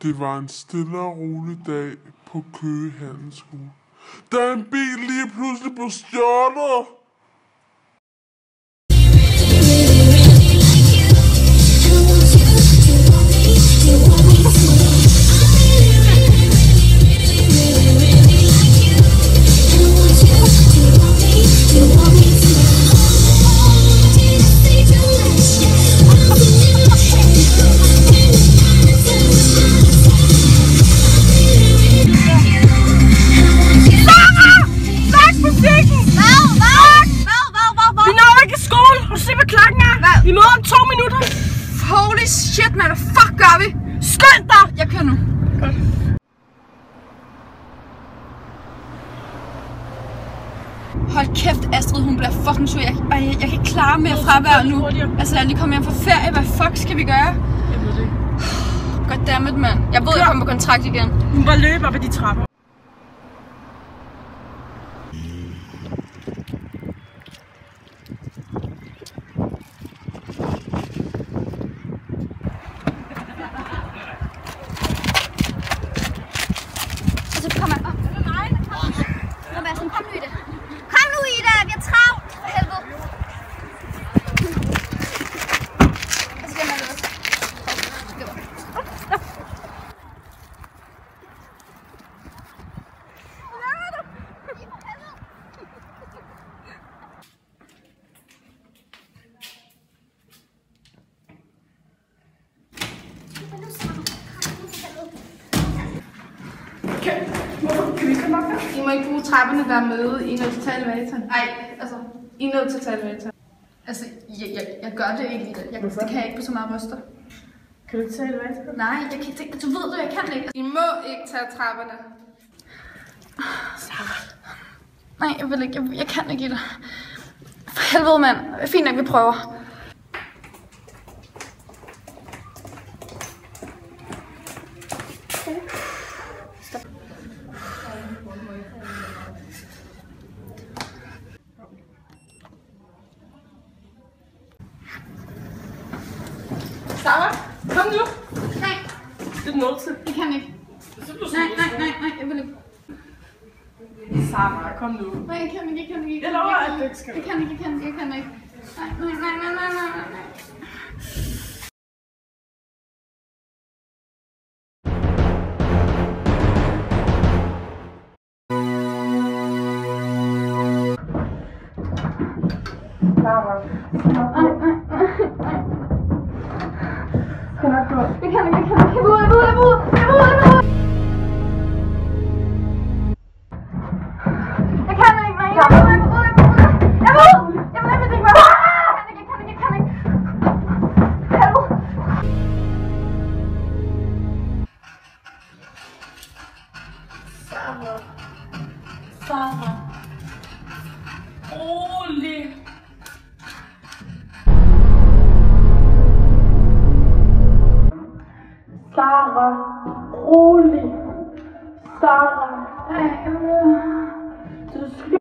Det var en stille og rolig dag på Køge Handelsskole, da en bil lige pludselig blev stjålet. Vi møder om 2 minutter. Holy shit, man. Hvad fuck gør vi? Skynd dig! Jeg kører nu. Godt. Hold kæft, Astrid, hun bliver fucking sur. Jeg kan ikke klare mere fravær nu. Altså, jeg er lige kommet hjem fra ferie. Hvad fuck skal vi gøre? Jeg ved det ikke. Goddammit, mand. Jeg ved, jeg kommer på kontrakt igen. Hun bare løber ved de trapper. Kom nu, Ida! Vi er travlt! For helvede! Og så skal jeg også. Kan vi komme op her? I må ikke bruge trapperne, der er med. I er nødt til at tage elevatoren. Nej, altså, I er nødt til at tage elevatoren. Altså, jeg gør det ikke. Det kan jeg ikke på så meget ryster. Kan du ikke tage elevatoren? Nej, jeg kan ikke. Du ved det, jeg kan ikke. I må ikke tage trapperne. Nej, jeg vil ikke. Jeg kan ikke i det. For helvede, mand. Fint nok, vi prøver. Sarah, kom nu. Nej. Det er nødt til. Jeg kan ikke. Nej, jeg vil ikke. Sarah, kom nu. Nej, jeg kan ikke. Jeg lover, at du ikke skal. Jeg kan ikke. Nej. Sarah. Skal nok gå. Jeg kan ikke. Jeg vil ud. Jeg kan ikke, nej. Jeg vil ikke være. Jeg kan ikke. Helvede. Sarah. Rolig. Sarah. Rolig. Sarah. Du skal